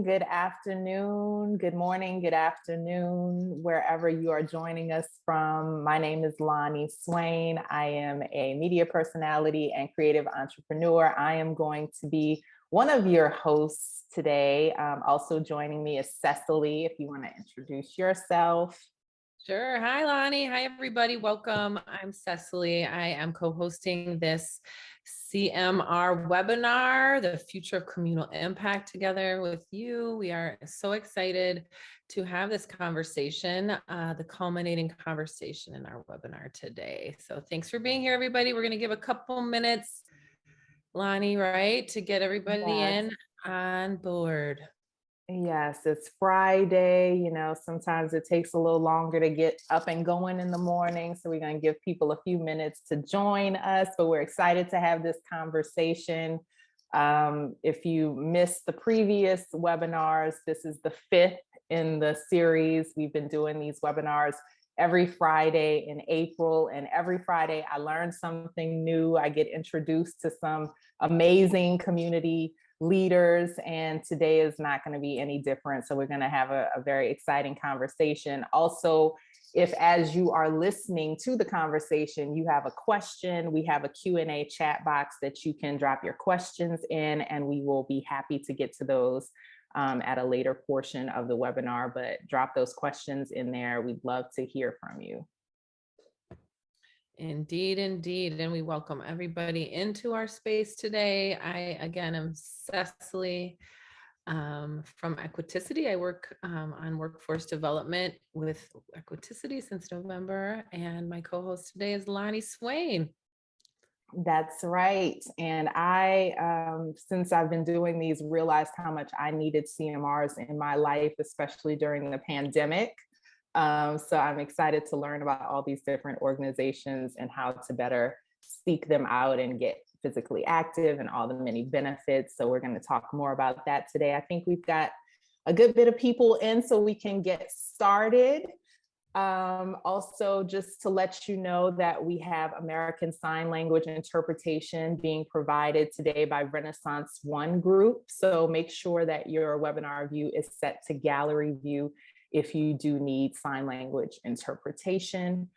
good morning, good afternoon, wherever you are joining us from. My name is Lonnie Swain. I am a media personality and creative entrepreneur. I am going to be one of your hosts today. Also joining me is Cecily, if you want to introduce yourself. Sure. Hi, Lonnie. Hi, everybody. Welcome. I'm Cecily. I am co-hosting this CMR webinar, The Future of Communal Impact, together with you. We are so excited to have this conversation, the culminating conversation in our webinar today. So thanks for being here, everybody. We're going to give a couple minutes, Lonnie, right, to get everybody in on board. Yes, it's Friday. You know, sometimes it takes a little longer to get up and going in the morning. So we're going to give people a few minutes to join us, but we're excited to have this conversation. If you missed the previous webinars, this is the 5th in the series. We've been doing these webinars every Friday in April, and every Friday I learn something new. I get introduced to some amazing community leaders, and today is not going to be any different. So we're going to have a very exciting conversation. Also, if as you are listening to the conversation, you have a question, we have a Q&A chat box that you can drop your questions in, and we will be happy to get to those at a later portion of the webinar, but drop those questions in there. We'd love to hear from you. Indeed, indeed. And we welcome everybody into our space today. I, again, am Cecily from Equiticity. I work on workforce development with Equiticity since November. And my co-host today is Lonnie Swain. That's right. And I, since I've been doing these, realized how much I needed CMRs in my life, especially during the pandemic. So I'm excited to learn about all these different organizations and how to better seek them out and get physically active and all the many benefits. So we're going to talk more about that today. I think we've got a good bit of people in, so we can get started. Also, just to let you know that we have American Sign Language interpretation being provided today by Renaissance One Group. So make sure that your webinar view is set to gallery view if you do need sign language interpretation.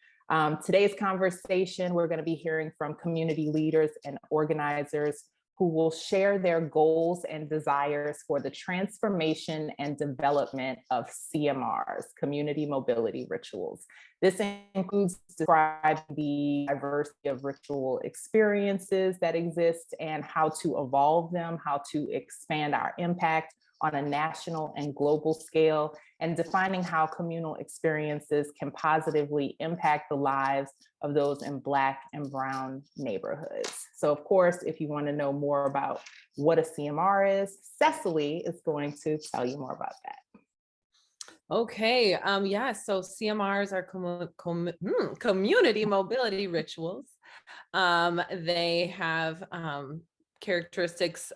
Today's conversation, we're going to be hearing from community leaders and organizers who will share their goals and desires for the transformation and development of CMRs, community mobility rituals. This includes describing the diversity of ritual experiences that exist and how to evolve them, how to expand our impact on a national and global scale, and defining how communal experiences can positively impact the lives of those in Black and Brown neighborhoods. So of course, if you want to know more about what a CMR is, Cecily is going to tell you more about that. Okay, yeah, so CMRs are community mobility rituals. They have characteristics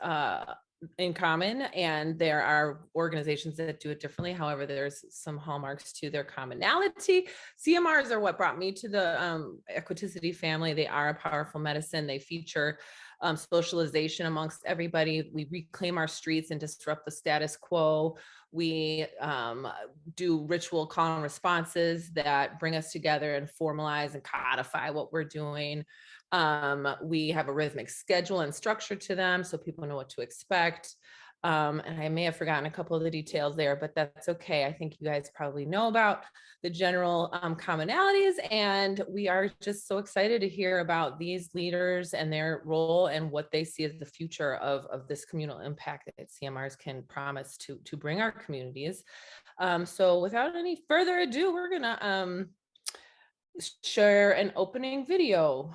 in common, and there are organizations that do it differently. However, there's some hallmarks to their commonality. CMRs are what brought me to the Equiticity family. They are a powerful medicine. They feature socialization amongst everybody. We reclaim our streets and disrupt the status quo. We do ritual call and responses that bring us together and formalize and codify what we're doing. We have a rhythmic schedule and structure to them so people know what to expect. And I may have forgotten a couple of the details there, but that's okay. I think you guys probably know about the general commonalities, and we are just so excited to hear about these leaders and their role and what they see as the future of this communal impact that CMRs can promise to bring our communities. So without any further ado, we're gonna share an opening video,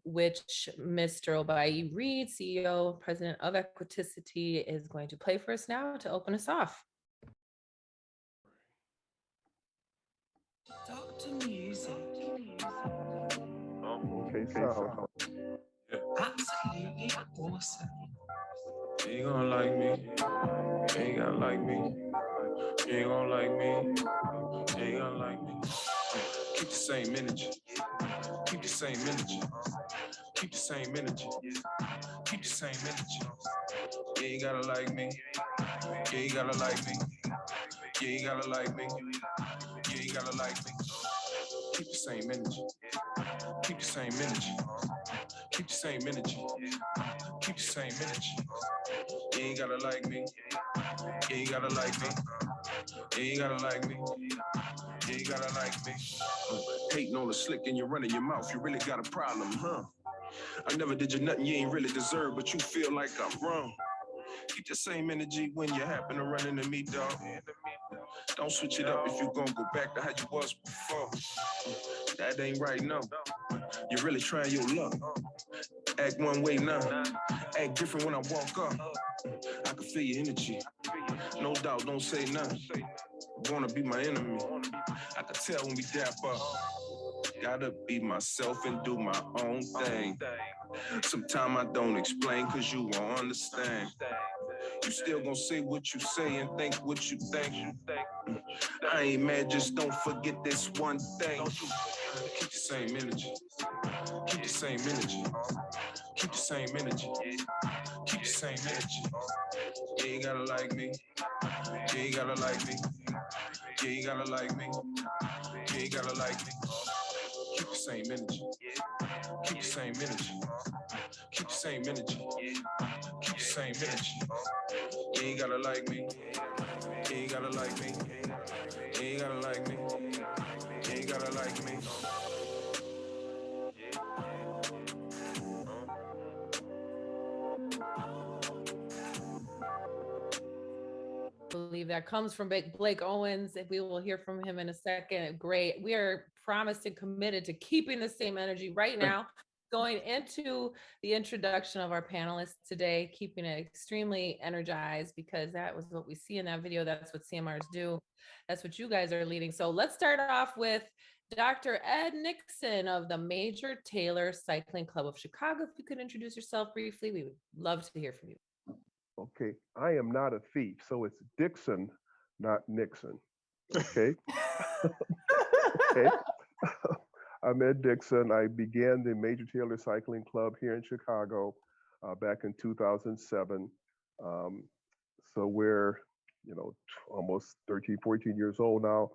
which Mr. Obayi Reed, CEO, President of Equiticity, is going to play for us now to open us off. Dr. Music. Okay, so Absolutely awesome. You ain't gonna like me. You ain't gonna like me. You ain't gonna like me. You ain't gonna like me. Keep the same energy. Keep the same energy. Keep the same energy. Keep the same energy. You ain't gotta like me. You ain't gotta like me. You ain't gotta like me. You ain't gotta like me. Keep the same energy. Keep the same energy. Keep the same energy. Keep the same energy. You ain't gotta like me. You ain't gotta like me. You ain't gotta like me. You ain't gotta like me. Hating on the slick and you're running your mouth. You really got a problem, huh? I never did you nothing you ain't really deserve, but you feel like I'm wrong. Keep the same energy when you happen to run into me, dog. Don't switch it up if you gon' go back to how you was before. That ain't right, no. You're really trying your luck. Act one way now. Act different when I walk up. I can feel your energy. No doubt, don't say nothing. Wanna be my enemy. I can tell when we dap up. Gotta be myself and do my own thing. Sometimes I don't explain cause you won't understand. You still gonna say what you say and think what you think. I ain't mad, just don't forget this one thing. Keep the same energy. Keep the same energy. Keep the same energy. Keep the same energy. You ain't gotta like me. You ain't gotta like me. You ain't gotta like me. You ain't gotta like me. Keep the same energy. Keep the same energy. Keep the same energy. Keep the same energy. You ain't gotta like me. You ain't gotta like me. You ain't gotta like me. You ain't gotta like me. I believe that comes from Blake Owens. We will hear from him in a second. Great. We are promised and committed to keeping the same energy right now, going into the introduction of our panelists today, keeping it extremely energized because that was what we see in that video. That's what CMRs do. That's what you guys are leading. So let's start off with Dr. Ed Nixon of the Major Taylor Cycling Club of Chicago. If you could introduce yourself briefly, we would love to hear from you. Okay, I am not a thief, so it's Dixon, not Nixon. Okay. Okay. I'm Ed Dixon. I began the Major Taylor Cycling Club here in Chicago back in 2007. So we're, almost 13, 14 years old now.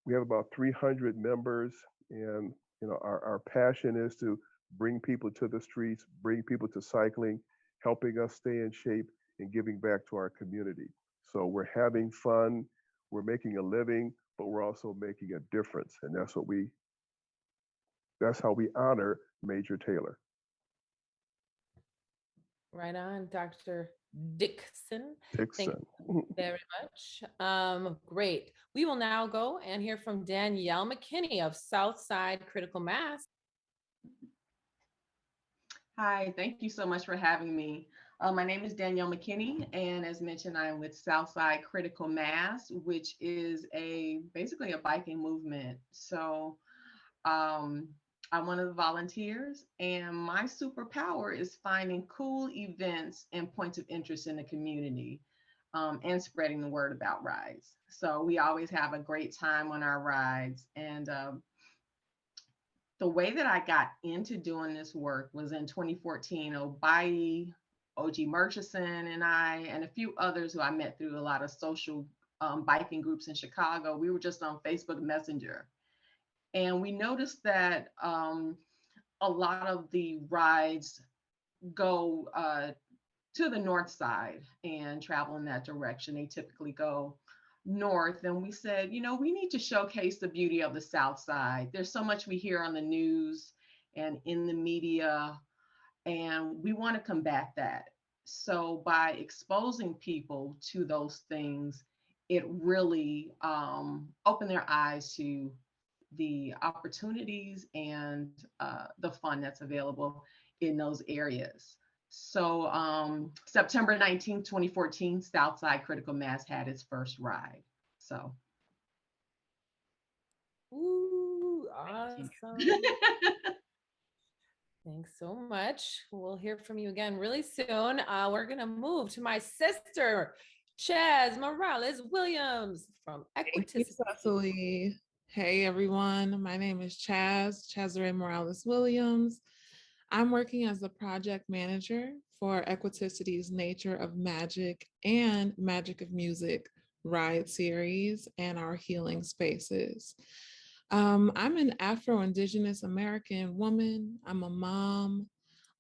We have about 300 members, and our passion is to bring people to the streets, bring people to cycling, helping us stay in shape and giving back to our community. So we're having fun, we're making a living, but we're also making a difference. And that's how we honor Major Taylor. Right on, Dr. Dixon. Dixon. Thank you very much. Great. We will now go and hear from Danielle McKinnie of Southside Critical Mass. Hi, thank you so much for having me. My name is Danielle McKinnie, and as mentioned, I'm with Southside Critical Mass, which is basically a biking movement. So I'm one of the volunteers, and my superpower is finding cool events and points of interest in the community and spreading the word about rides. So we always have a great time on our rides. And the way that I got into doing this work was in 2014. Obayi, OG Murchison, and I, and a few others who I met through a lot of social biking groups in Chicago. We were just on Facebook Messenger. And we noticed that a lot of the rides go to the north side and travel in that direction. They typically go north, and we said, we need to showcase the beauty of the South Side. There's so much we hear on the news and in the media, and we want to combat that. So by exposing people to those things, it really opened their eyes to the opportunities and the fun that's available in those areas. So September 19th, 2014, Southside Critical Mass had its first ride. So. Ooh, awesome. Thanks so much. We'll hear from you again really soon. We're going to move to my sister, Chaz Morales Williams from Equiticity. Hey everyone, my name is Chaz Morales Williams. I'm working as a project manager for Equiticity's Nature of Magic and Magic of Music ride series and our healing spaces. I'm an Afro-Indigenous American woman. I'm a mom,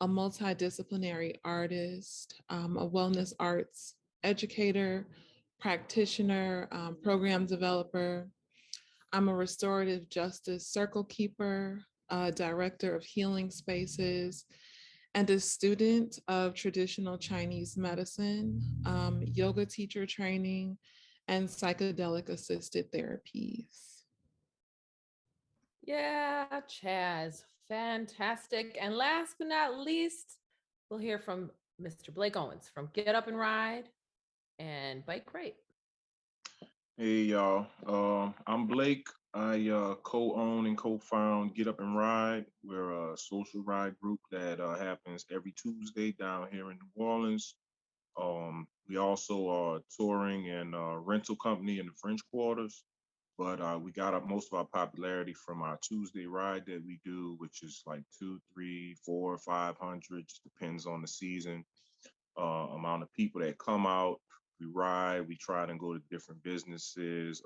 a multidisciplinary artist, a wellness arts educator, practitioner, program developer. I'm a restorative justice circle keeper, director of healing spaces, and a student of traditional Chinese medicine, yoga teacher training, and psychedelic assisted therapies. Yeah, Chaz, fantastic. And last but not least, we'll hear from Mr. Blake Owens from Get Up and Ride and Bike Rate. Hey y'all, I'm Blake. I co-own and co-found Get Up and Ride. We're a social ride group that happens every Tuesday down here in New Orleans. We also are touring and rental company in the French Quarters, but we got up most of our popularity from our Tuesday ride that we do, which is like 2, 3, 4, 500, just depends on the season. Amount of people that come out. We ride, we try to go to different businesses,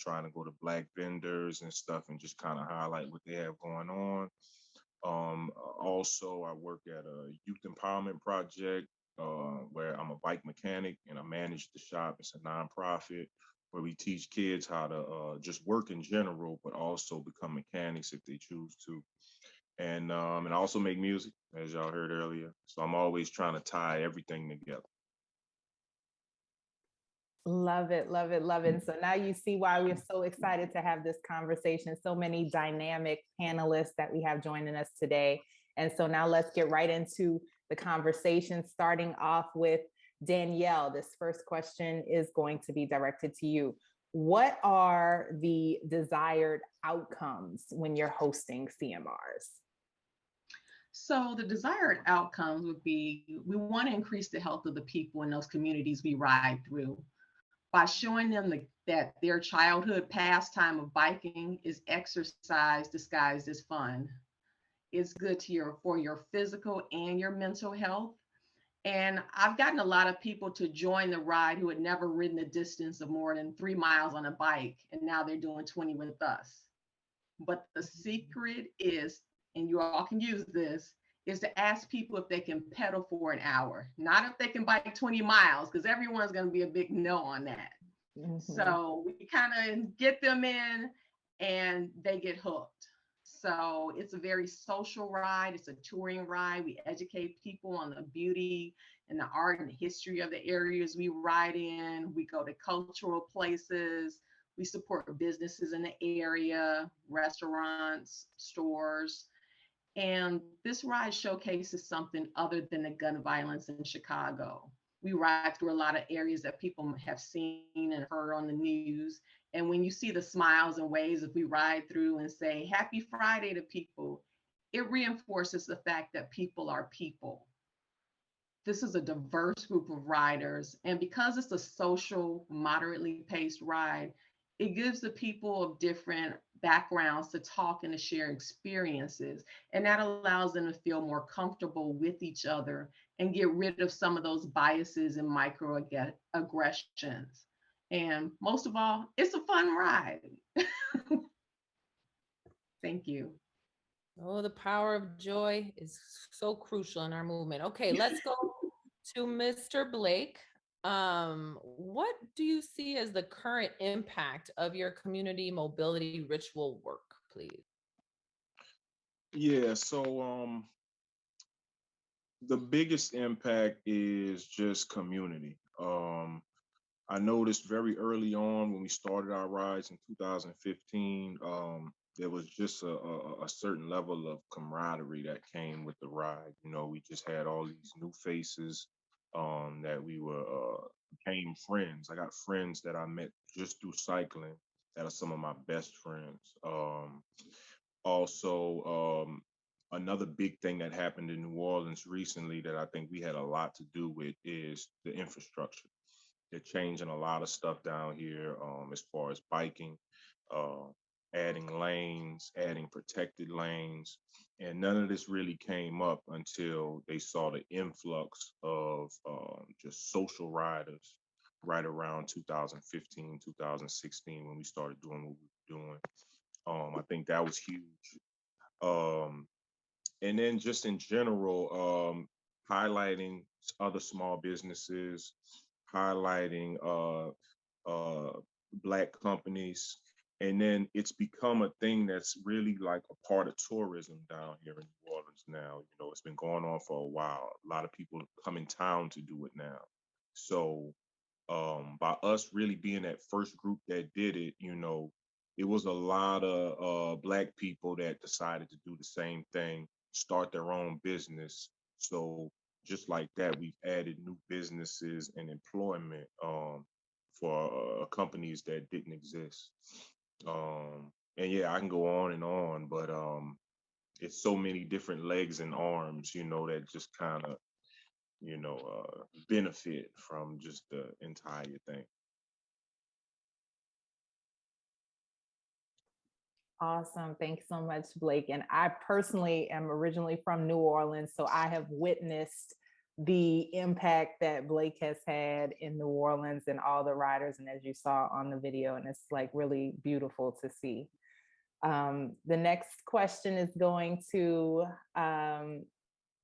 trying to go to Black vendors and stuff and just kind of highlight what they have going on. Also, I work at a youth empowerment project where I'm a bike mechanic and I manage the shop. It's a nonprofit where we teach kids how to just work in general, but also become mechanics if they choose to. And I also make music, as y'all heard earlier. So I'm always trying to tie everything together. Love it, love it, love it. And so now you see why we're so excited to have this conversation. So many dynamic panelists that we have joining us today. And so now let's get right into the conversation, starting off with Danielle. This first question is going to be directed to you. What are the desired outcomes when you're hosting CMRs? So the desired outcomes would be, we want to increase the health of the people in those communities we ride through by showing them that their childhood pastime of biking is exercise disguised as fun. It's good for your physical and your mental health. And I've gotten a lot of people to join the ride who had never ridden a distance of more than 3 miles on a bike, and now they're doing 20 with us. But the secret is, and you all can use this, is to ask people if they can pedal for an hour, not if they can bike 20 miles, because everyone's going to be a big no on that. Mm-hmm. So we kind of get them in and they get hooked. So it's a very social ride. It's a touring ride. We educate people on the beauty and the art and the history of the areas we ride in. We go to cultural places. We support businesses in the area, restaurants, stores. And this ride showcases something other than the gun violence in Chicago. We ride through a lot of areas that people have seen and heard on the news. And when you see the smiles and waves that we ride through and say, Happy Friday to people, it reinforces the fact that people are people. This is a diverse group of riders. And because it's a social, moderately paced ride, it gives the people of different backgrounds to talk and to share experiences. And that allows them to feel more comfortable with each other and get rid of some of those biases and microaggressions. And most of all, it's a fun ride. Thank you. Oh, the power of joy is so crucial in our movement. Okay, let's go to Mr. Blake. What do you see as the current impact of your community mobility ritual work, please? Yeah, so the biggest impact is just community. I noticed very early on when we started our rides in 2015, there was just a certain level of camaraderie that came with the ride. You know, we just had all these new faces that we became friends. I got friends that I met just through cycling that are some of my best friends. Also, another big thing that happened in New Orleans recently that I think we had a lot to do with is the infrastructure. They're changing a lot of stuff down here as far as biking. adding lanes, adding protected lanes. And none of this really came up until they saw the influx of just social riders right around 2015, 2016, when we started doing what we were doing. I think that was huge. Um, and then just in general, highlighting other small businesses, highlighting Black companies. And then it's become a thing that's really like a part of tourism down here in New Orleans now. You know, it's been going on for a while. A lot of people come in town to do it now. So by us really being that first group that did it, you know, it was a lot of Black people that decided to do the same thing, start their own business. So just like that, we've added new businesses and employment for companies that didn't exist. And yeah, I can go on, but it's so many different legs and arms, you know, that just kind of, you know, benefit from just the entire thing. Awesome. Thanks so much, Blake. And I personally am originally from New Orleans, so I have witnessed the impact that Blake has had in New Orleans and all the riders, and as you saw on the video, and it's like really beautiful to see. The next question is going to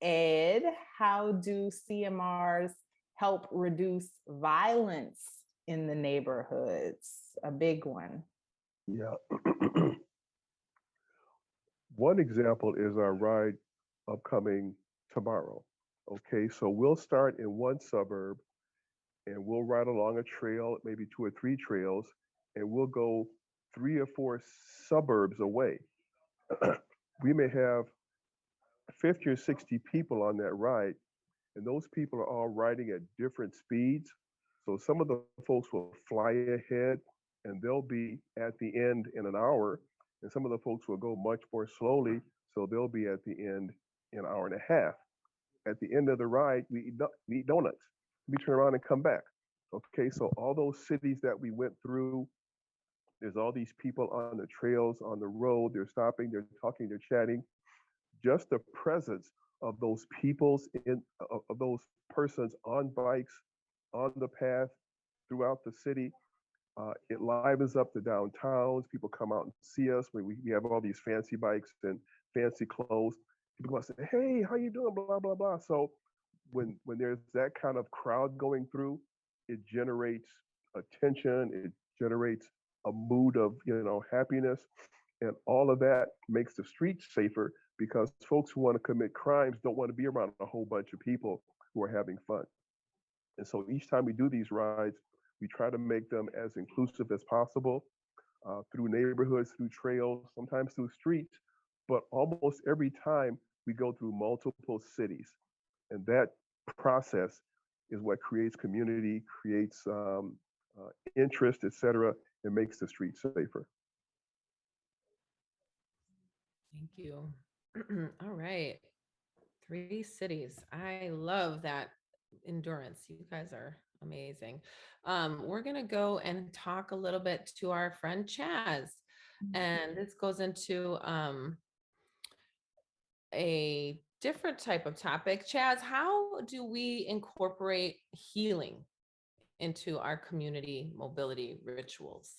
Ed. How do CMRs help reduce violence in the neighborhoods? A big one. Yeah. One example is our ride upcoming tomorrow. Okay, so we'll start in one suburb and we'll ride along a trail, maybe 2 or 3 trails, and we'll go 3 or 4 suburbs away. We may have 50 or 60 people on that ride, and those people are all riding at different speeds. So some of the folks will fly ahead and they'll be at the end in an hour, and some of the folks will go much more slowly, so they'll be at the end in an hour and a half. At the end of the ride, we eat donuts. We turn around and come back. Okay, so all those cities that we went through, there's all these people on the trails, on the road, they're stopping, they're talking, they're chatting. Just the presence of those peoples of those persons on bikes, on the path throughout the city, it livens up the downtowns. People come out and see us. We have all these fancy bikes and fancy clothes. People come out and say, "Hey, how you doing?" Blah blah blah. So when there's that kind of crowd going through, it generates attention. It generates a mood of happiness, and all of that makes the streets safer because folks who want to commit crimes don't want to be around a whole bunch of people who are having fun. And so each time we do these rides, we try to make them as inclusive as possible through neighborhoods, through trails, sometimes through streets, but almost every time we go through multiple cities. And that process is what creates community, creates interest, etc., and makes the streets safer. Thank you. All right. 3 cities. I love that endurance. You guys are amazing. We're going to go and talk a little bit to our friend Chaz. And this goes into a different type of topic. Chaz, how do we incorporate healing into our community mobility rituals?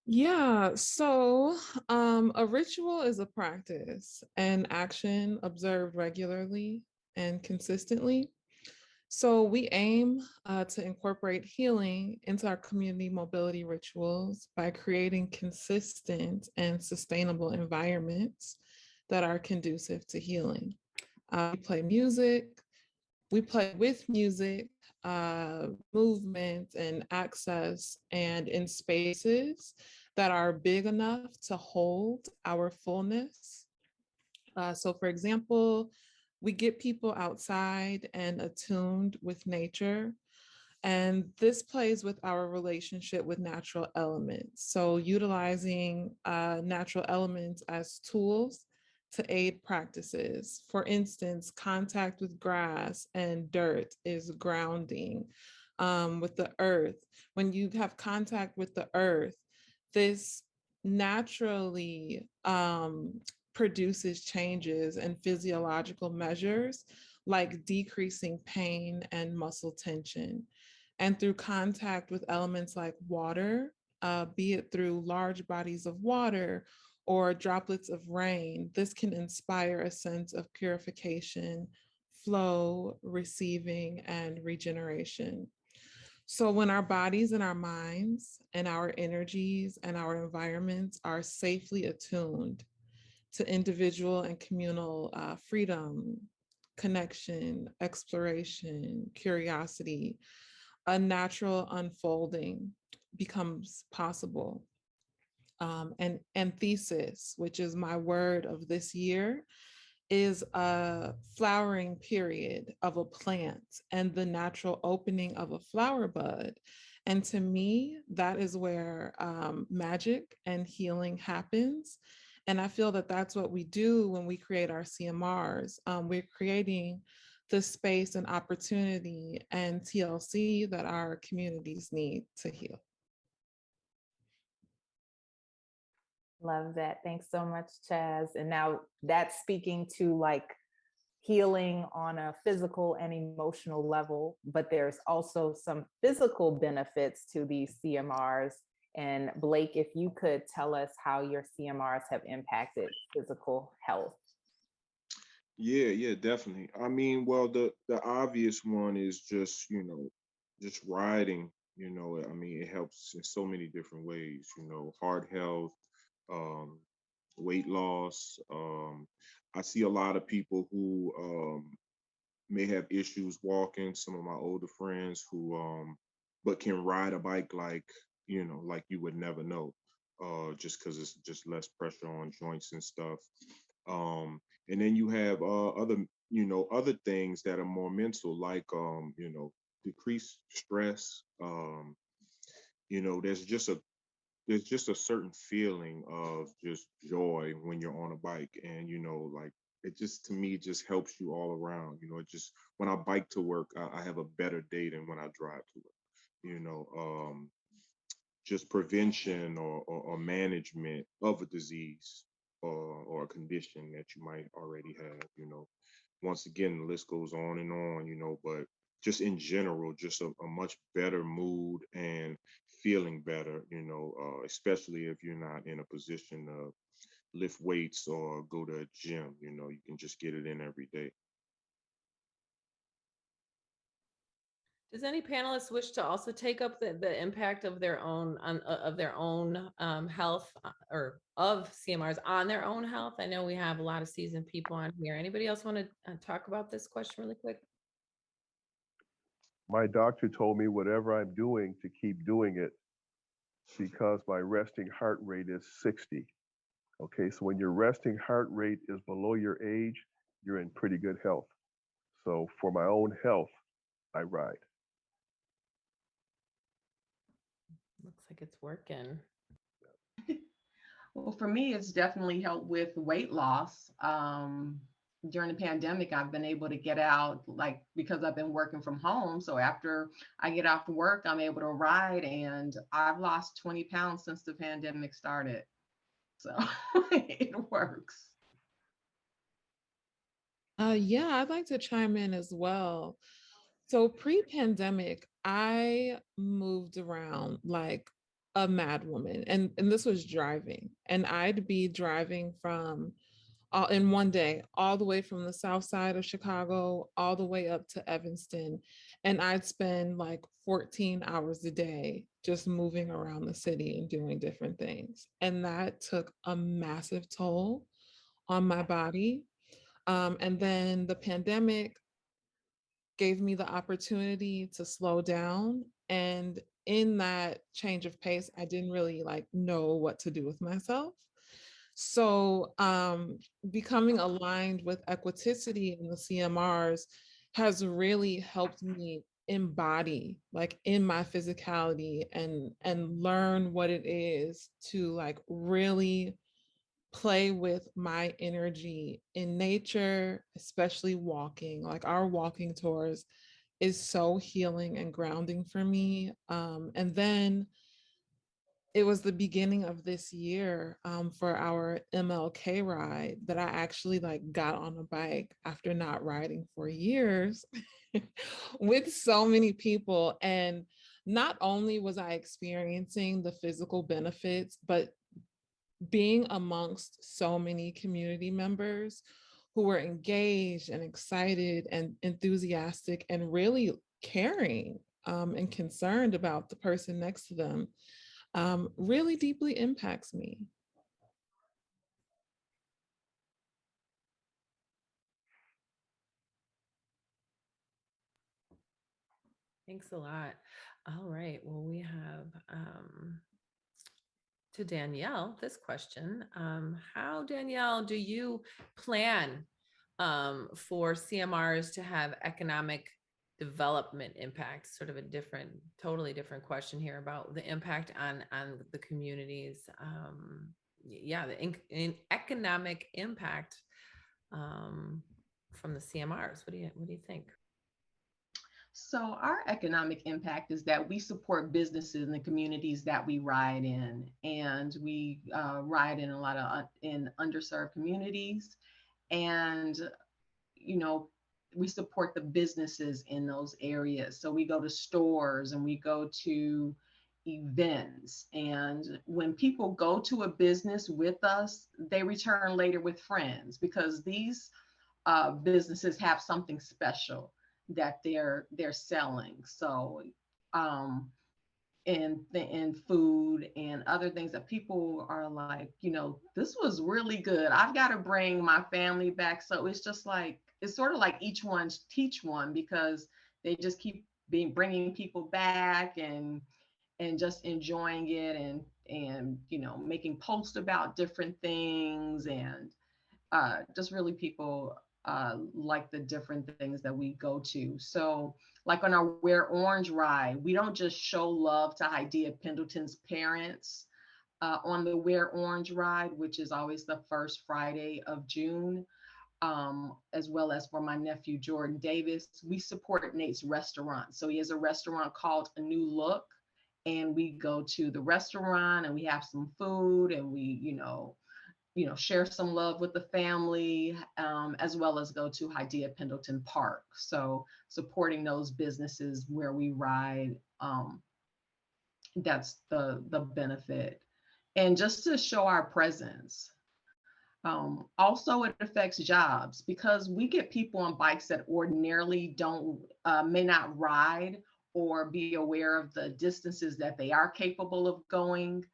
Yeah, so a ritual is a practice and action observed regularly and consistently. So we aim to incorporate healing into our community mobility rituals by creating consistent and sustainable environments that are conducive to healing. We play music, we play with music, movement and access, and in spaces that are big enough to hold our fullness. So for example, we get people outside and attuned with nature. And this plays with our relationship with natural elements. So utilizing natural elements as tools to aid practices. For instance, contact with grass and dirt is grounding. With the earth, when you have contact with the earth, this naturally produces changes in physiological measures like decreasing pain and muscle tension. And through contact with elements like water, be it through large bodies of water or droplets of rain, this can inspire a sense of purification, flow, receiving, and regeneration. So when our bodies and our minds and our energies and our environments are safely attuned to individual and communal freedom, connection, exploration, curiosity, a natural unfolding becomes possible. And anthesis, which is my word of this year, is a flowering period of a plant and the natural opening of a flower bud. And to me, that is where magic and healing happens. And I feel that that's what we do when we create our CMRs. We're creating the space and opportunity and TLC that our communities need to heal. Love that. Thanks so much, Chaz. And now that's speaking to like healing on a physical and emotional level, but there's also some physical benefits to these CMRs. And Blake, if you could tell us how your CMRs have impacted physical health. Yeah, definitely. I mean, well, the obvious one is just, just riding, I mean, it helps in so many different ways, heart health, um, weight loss. I see a lot of people who may have issues walking, some of my older friends who but can ride a bike like, like you would never know, just because it's just less pressure on joints and stuff. And then you have other things that are more mental, like decreased stress. There's just a certain feeling of just joy when you're on a bike, and like it just, to me, just helps you all around. It just, when I bike to work, I have a better day than when I drive to work. Just prevention or management of a disease or a condition that you might already have. Once again, the list goes on and on. But just in general, just a much better mood and feeling better. Especially if you're not in a position to lift weights or go to a gym. You can just get it in every day. Does any panelists wish to also take up the impact of their own health or of CMRs on their own health? I know we have a lot of seasoned people on here. Anybody else want to talk about this question really quick? My doctor told me whatever I'm doing to keep doing it because my resting heart rate is 60. Okay, so when your resting heart rate is below your age, you're in pretty good health. So for my own health, I ride. Looks like it's working. Well, for me, it's definitely helped with weight loss. During the pandemic, I've been able to get out, like, because I've been working from home. So after I get off work, I'm able to ride, and I've lost 20 pounds since the pandemic started. So it works. Yeah, I'd like to chime in as well. So pre-pandemic, I moved around like a mad woman, and this was driving, and I'd be driving from in one day all the way from the south side of Chicago all the way up to Evanston, and I'd spend like 14 hours a day just moving around the city and doing different things, and that took a massive toll on my body. And then the pandemic gave me the opportunity to slow down. And in that change of pace, I didn't really like know what to do with myself. So becoming aligned with Equiticity and the CMRs has really helped me embody like in my physicality and learn what it is to like really play with my energy in nature, especially walking. Like our walking tours is so healing and grounding for me. And then It was the beginning of this year for our MLK ride that I actually like got on a bike after not riding for years with so many people. And not only was I experiencing the physical benefits, but being amongst so many community members who were engaged and excited and enthusiastic and really caring and concerned about the person next to them really deeply impacts me. Thanks a lot. All right. Well, we have to Danielle this question. How, Danielle, do you plan for CMRs to have economic development impact? Sort of a different, totally different question here about the impact on the communities. Yeah, the in economic impact from the CMRs. What do you think? So our economic impact is that we support businesses in the communities that we ride in, and we ride in a lot of in underserved communities, and you know, we support the businesses in those areas. So we go to stores and we go to events, and when people go to a business with us, they return later with friends because these businesses have something special that they're selling. So and food and other things that people are like, this was really good. I've got to bring my family back. So it's just like, it's sort of like each one's teach one, because they just keep bringing people back and just enjoying it and making posts about different things, and just really people like the different things that we go to. So like on our Wear Orange ride, we don't just show love to Idea Pendleton's parents on the Wear Orange ride, which is always the first Friday of June, as well as for my nephew, Jordan Davis. We support Nate's restaurant. So he has a restaurant called A New Look, and we go to the restaurant and we have some food and we, share some love with the family, as well as go to Idea Pendleton Park. So supporting those businesses where we ride, that's the benefit. And just to show our presence. Also, it affects jobs because we get people on bikes that ordinarily may not ride or be aware of the distances that they are capable of going.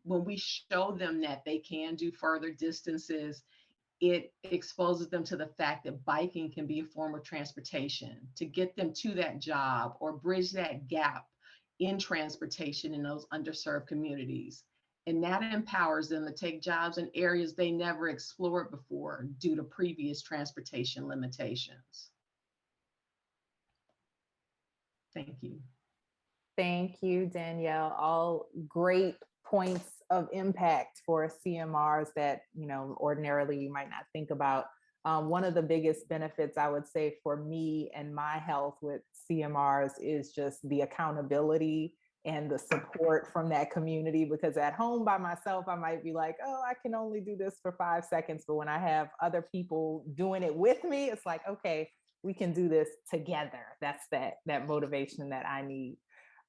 When we show them that they can do further distances, it exposes them to the fact that biking can be a form of transportation to get them to that job or bridge that gap in transportation in those underserved communities. And that empowers them to take jobs in areas they never explored before due to previous transportation limitations. Thank you. Thank you, Danielle. All great points of impact for CMRs that, ordinarily you might not think about. One of the biggest benefits I would say for me and my health with CMRs is just the accountability and the support from that community, because at home by myself, I might be like, oh, I can only do this for 5 seconds. But when I have other people doing it with me, it's like, okay, we can do this together. That's that motivation that I need.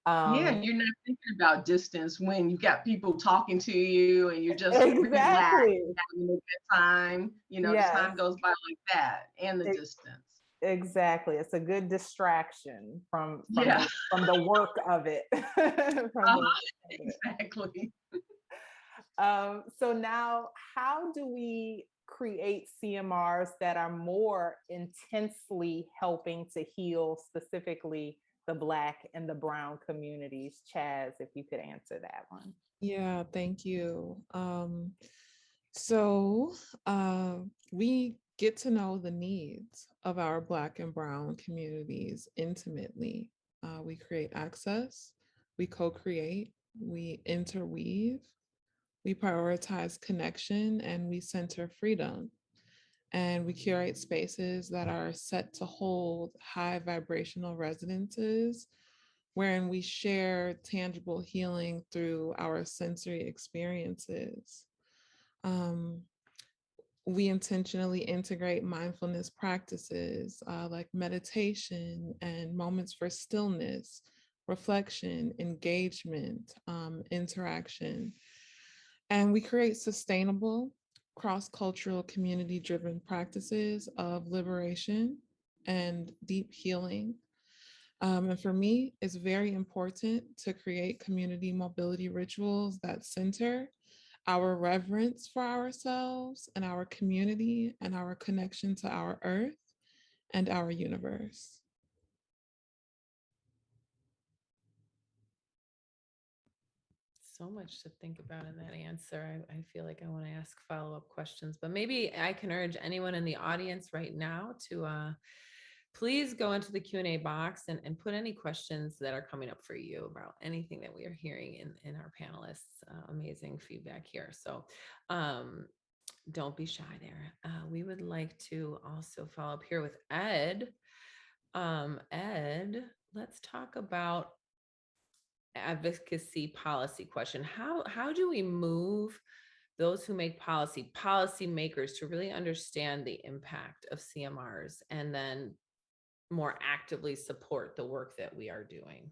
Yeah, you're not thinking about distance when you got people talking to you and you're just exactly relaxed, having a good time. Yes. The time goes by like that, and the distance. Exactly. It's a good distraction from the work of it. Exactly. So now, how do we create CMRs that are more intensely helping to heal specifically the Black and the Brown communities? Chaz, if you could answer that one. Yeah, thank you. So we get to know the needs of our Black and Brown communities intimately. We create access, we co-create, we interweave, we prioritize connection, and we center freedom. And we curate spaces that are set to hold high vibrational resonances wherein we share tangible healing through our sensory experiences. We intentionally integrate mindfulness practices like meditation and moments for stillness, reflection, engagement, interaction. And we create sustainable, cross-cultural, community-driven practices of liberation and deep healing. And for me, it's very important to create community mobility rituals that center our reverence for ourselves and our community and our connection to our earth and our universe. So much to think about in that answer. I feel like I want to ask follow-up questions, but maybe I can urge anyone in the audience right now to please go into the Q&A box and put any questions that are coming up for you about anything that we are hearing in our panelists. Amazing feedback here. So don't be shy there. We would like to also follow up here with Ed. Ed, let's talk about advocacy policy question. How do we move those who make policymakers to really understand the impact of CMRs and then more actively support the work that we are doing?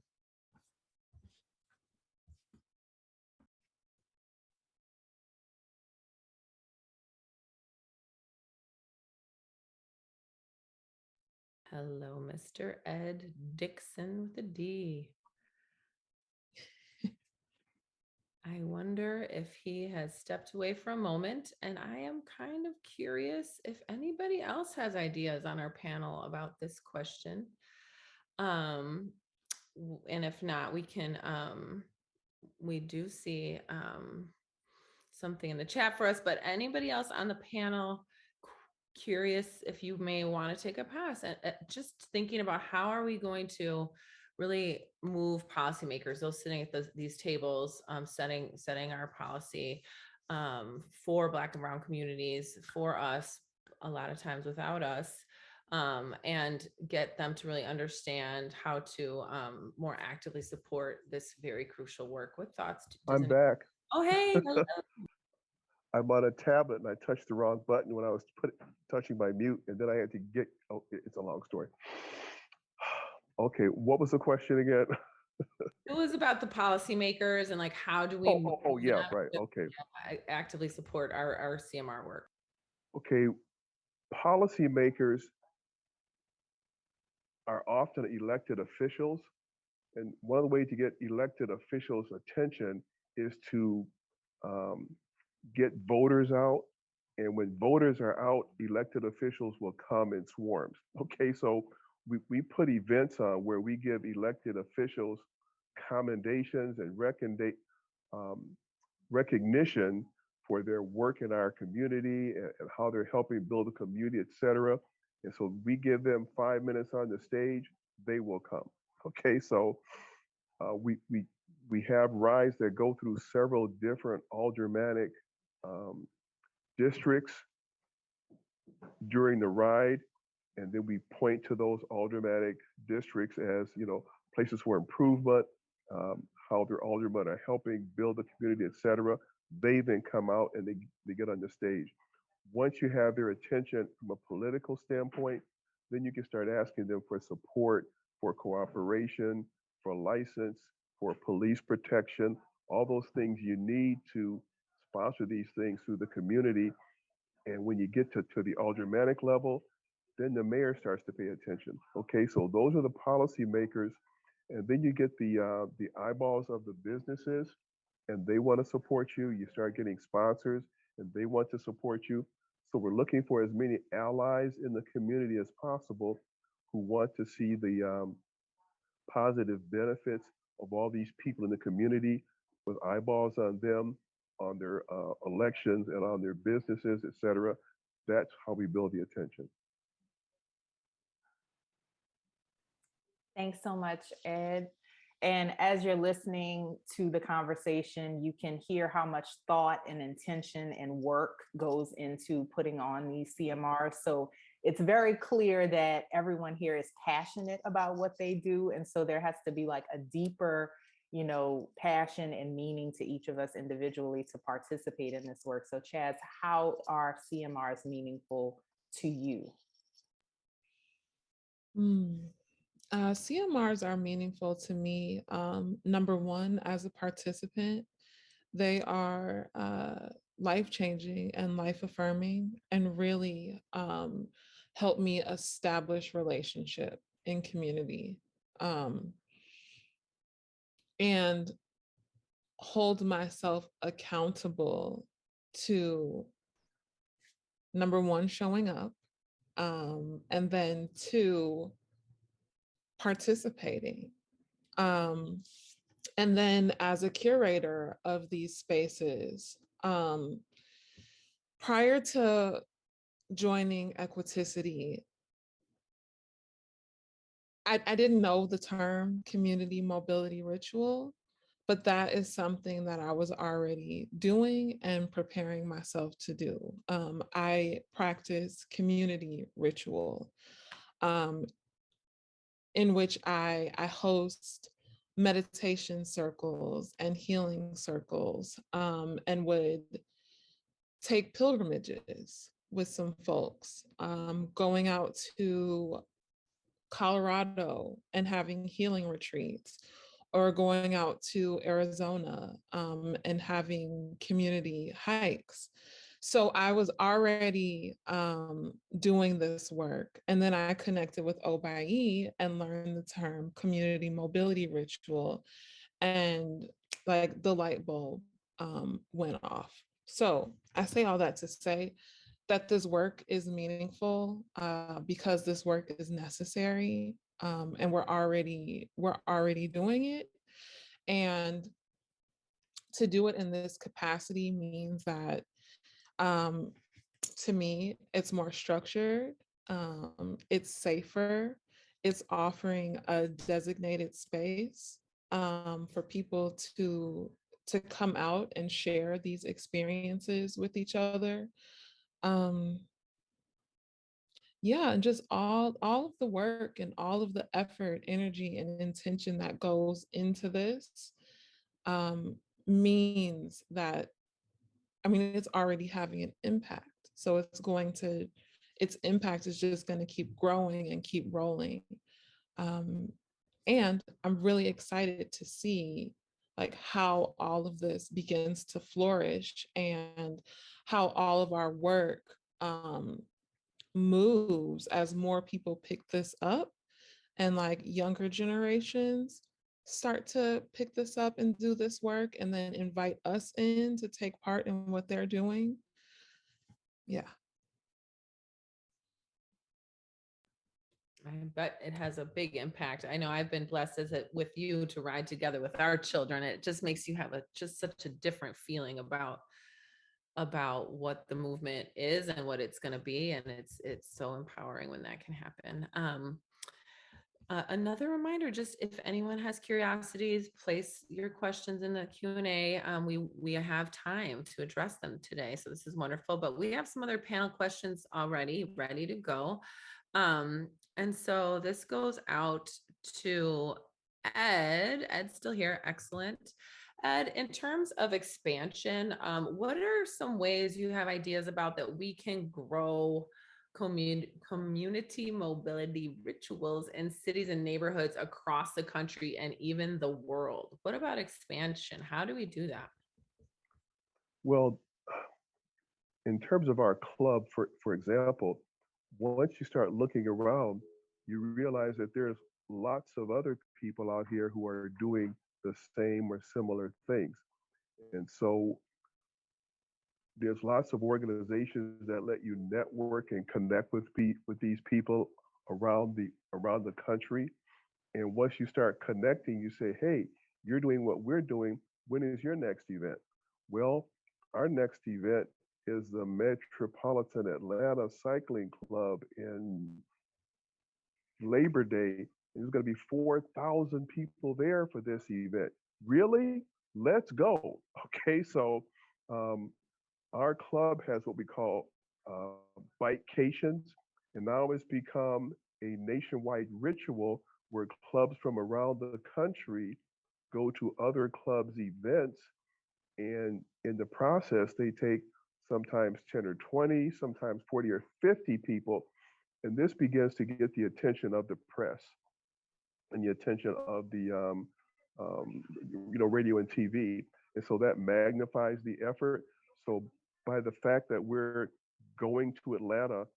Hello, Mr. Ed Dixon with a D. I wonder if he has stepped away for a moment, and I am kind of curious if anybody else has ideas on our panel about this question. And if not, we can, we do see something in the chat for us, but anybody else on the panel curious if you may want to take a pass at just thinking about how are we going to really move policymakers, those sitting at these tables, setting our policy for Black and Brown communities, for us, a lot of times without us, and get them to really understand how to more actively support this very crucial work. What thoughts? I'm back. Oh, hey. Hello. I'm on a tablet and I touched the wrong button when I was touching my mute, and then I had to get, oh, it's a long story. Okay, what was the question again? It was about the policymakers and like how do we yeah, right, okay. Actively support our CMR work. Okay, policymakers are often elected officials, and one of the ways to get elected officials' attention is to get voters out. And when voters are out, elected officials will come in swarms. Okay, so we put events on where we give elected officials commendations and recognition for their work in our community and how they're helping build a community, et cetera. And so we give them 5 minutes on the stage, they will come. Okay, so we have rides that go through several different aldermanic districts during the ride, and then we point to those aldermanic districts as, you know, places for improvement, how their aldermen are helping build the community, et cetera. They then come out and they get on the stage. Once you have their attention from a political standpoint, then you can start asking them for support, for cooperation, for license, for police protection, all those things you need to sponsor these things through the community. And when you get to the aldermanic level, then the mayor starts to pay attention. Okay, so those are the policymakers. And then you get the eyeballs of the businesses, and they want to support you. You start getting sponsors, and they want to support you. So we're looking for as many allies in the community as possible who want to see the positive benefits of all these people in the community with eyeballs on them, on their elections and on their businesses, et cetera. That's how we build the attention. Thanks so much, Ed. And as you're listening to the conversation, you can hear how much thought and intention and work goes into putting on these CMRs. So it's very clear that everyone here is passionate about what they do. And so there has to be like a deeper, passion and meaning to each of us individually to participate in this work. So Chaz, how are CMRs meaningful to you? CMRs are meaningful to me. Number one, as a participant, they are life-changing and life-affirming, and really help me establish relationship in community, and hold myself accountable to, number one, showing up, and then two, participating. And then as a curator of these spaces, prior to joining Equiticity, I didn't know the term community mobility ritual, but that is something that I was already doing and preparing myself to do. I practice community ritual, in which I host meditation circles and healing circles, and would take pilgrimages with some folks, going out to Colorado and having healing retreats, or going out to Arizona and having community hikes. So I was already doing this work. And then I connected with OBIE and learned the term community mobility ritual. And like the light bulb went off. So I say all that to say that this work is meaningful because this work is necessary, and we're already doing it. And to do it in this capacity means that, to me, it's more structured, it's safer, it's offering a designated space for people to come out and share these experiences with each other. Yeah, and just all of the work and all of the effort, energy, and intention that goes into this means that, I mean, it's already having an impact. So its impact is just going to keep growing and keep rolling. And I'm really excited to see like how all of this begins to flourish, and how all of our work moves as more people pick this up, and like younger generations start to pick this up and do this work, and then invite us in to take part in what they're doing. Yeah. I bet it has a big impact. I know I've been blessed with you to ride together with our children. It just makes you have just such a different feeling about what the movement is and what it's going to be, and it's so empowering when that can happen. Another reminder, just if anyone has curiosities, place your questions in the Q&A. We have time to address them today, so this is wonderful. But we have some other panel questions already ready to go. And so this goes out to Ed. Ed's still here. Excellent. Ed, in terms of expansion, what are some ways you have ideas about that we can grow community mobility rituals in cities and neighborhoods across the country and even the world? What about expansion? How do we do that? Well, in terms of our club, for example, once you start looking around, you realize that there's lots of other people out here who are doing the same or similar things. And so there's lots of organizations that let you network and connect with these people around the country. And once you start connecting, you say, hey, you're doing what we're doing. When is your next event? Well, our next event is the Metropolitan Atlanta Cycling Club in Labor Day. There's going to be 4,000 people there for this event. Really? Let's go. Okay, so our club has what we call bikecations. And now it's become a nationwide ritual where clubs from around the country go to other clubs' events. And in the process, they take sometimes 10 or 20, sometimes 40 or 50 people. And this begins to get the attention of the press and the attention of the radio and TV. And so that magnifies the effort. So by the fact that we're going to Atlanta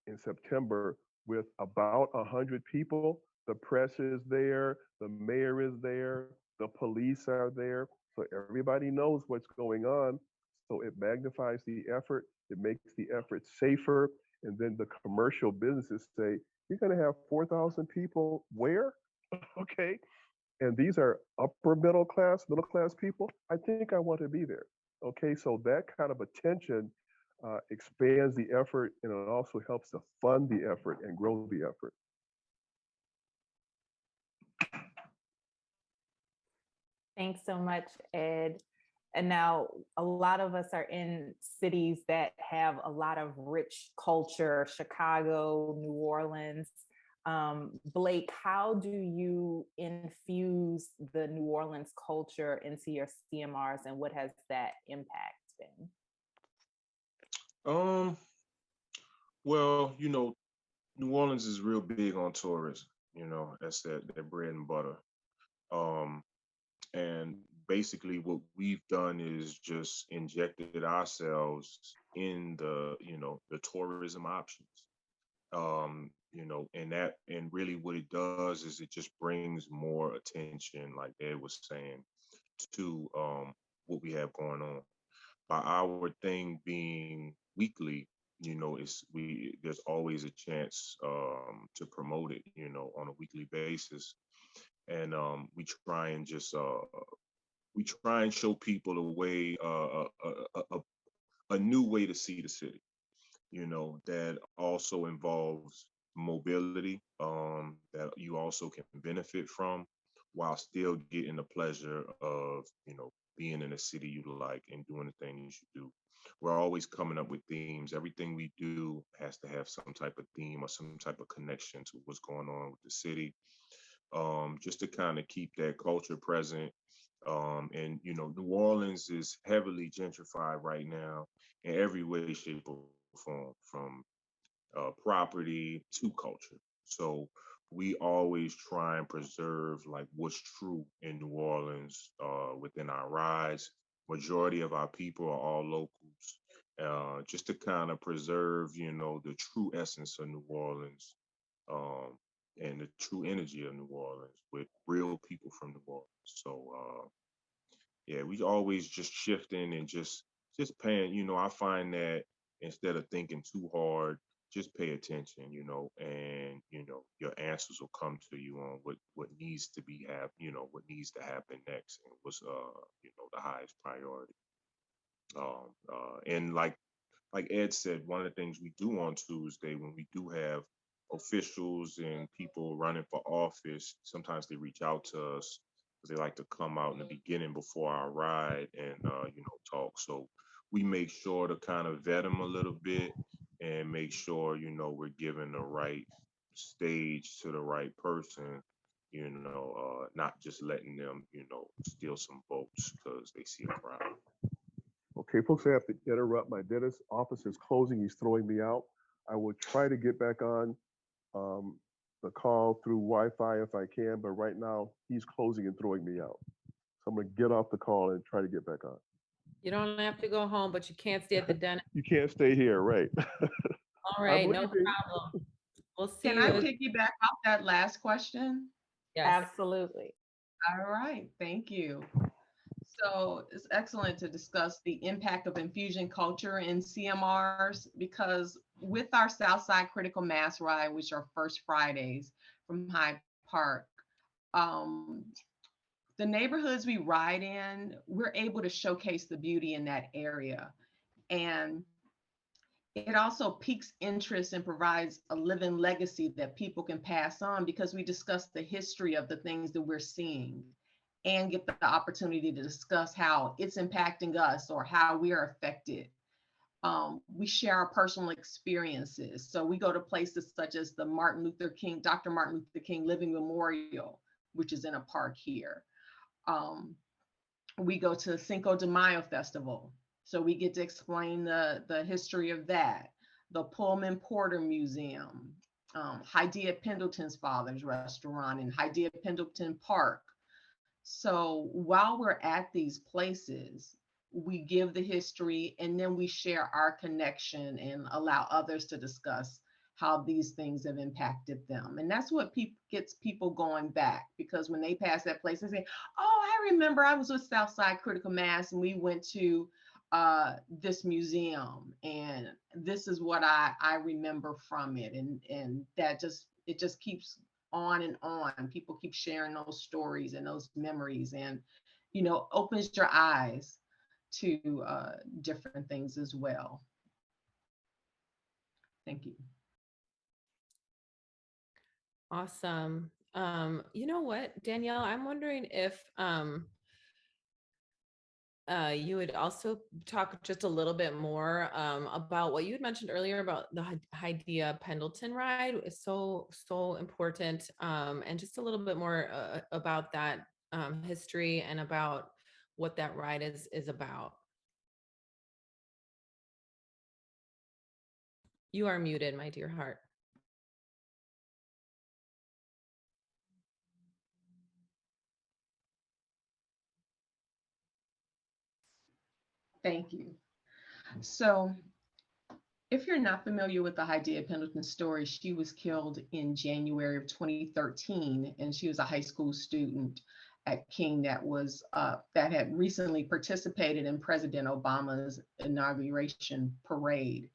in September with about 100 people, the press is there, the mayor is there, the police are there. So everybody knows what's going on. So it magnifies the effort, it makes the effort safer. And then the commercial businesses say, you're going to have 4,000 people where? Okay. And these are upper middle class people. I think I want to be there. Okay. So that kind of attention expands the effort, and it also helps to fund the effort and grow the effort. Thanks so much, Ed. And now a lot of us are in cities that have a lot of rich culture, Chicago, New Orleans. Blake, how do you infuse the New Orleans culture into your CMRs, and what has that impact been? Well, New Orleans is real big on tourism. That's that bread and butter. And basically what we've done is just injected ourselves in the tourism options. And really what it does is it just brings more attention, like Ed was saying, to what we have going on. By our thing being weekly, there's always a chance to promote it, on a weekly basis. And we try and show people a way, a new way to see the city, that also involves mobility, that you also can benefit from while still getting the pleasure of, being in a city you like and doing the things you do. We're always coming up with themes. Everything we do has to have some type of theme or some type of connection to what's going on with the city, just to kind of keep that culture present. And New Orleans is heavily gentrified right now in every way, shape, or form, from property to culture. So we always try and preserve like what's true in New Orleans within our rides. Majority of our people are all locals, just to kind of preserve, the true essence of New Orleans, um, and the true energy of New Orleans with real people from New Orleans. So yeah, we always just shifting and just paying. I find that instead of thinking too hard, just pay attention, and your answers will come to you on what needs to what needs to happen next, and what's the highest priority. And like Ed said, one of the things we do on Tuesday when we do have officials and people running for office, sometimes they reach out to us because they like to come out in the beginning before our ride and talk. So we make sure to kind of vet them a little bit and make sure we're giving the right stage to the right person. Not just letting them steal some votes because they see a crowd. Okay, folks, I have to interrupt. My dentist office is closing. He's throwing me out. I will try to get back on the call through Wi-Fi if I can, but right now he's closing and throwing me out. So I'm gonna get off the call and try to get back on. You don't have to go home, but you can't stay at the dentist. You can't stay here, right? All right, no problem. We'll see Can you. I piggyback off that last question? Yes. Absolutely. All right, thank you. So it's excellent to discuss the impact of infusion culture in CMRs, because with our Southside Critical Mass Ride, which are first Fridays from Hyde Park, the neighborhoods we ride in, we're able to showcase the beauty in that area. And it also piques interest and provides a living legacy that people can pass on, because we discuss the history of the things that we're seeing and get the opportunity to discuss how it's impacting us or how we are affected. we share our personal experiences. So we go to places such as the Dr. Martin Luther King Living Memorial, which is in a park here. We go to Cinco de Mayo Festival. So we get to explain the history of that. The Pullman Porter Museum, Hydea Pendleton's father's restaurant in Hydea Pendleton Park. So while we're at these places, we give the history and then we share our connection and allow others to discuss how these things have impacted them. And that's what gets people going back, because when they pass that place, they say, oh, I remember I was with Southside Critical Mass and we went to this museum and this is what I remember from it. And it just keeps on and on. People keep sharing those stories and those memories, and, opens your eyes to different things as well. Thank you. Awesome. You know what, Danielle, I'm wondering if you would also talk just a little bit more about what you had mentioned earlier about the Hydea Pendleton ride. Is so important, and just a little bit more about that history and about what that ride is about. You are muted, my dear heart. Thank you. So if you're not familiar with the Hydea Pendleton story, she was killed in January of 2013, and she was a high school student at King that had recently participated in President Obama's inauguration parade.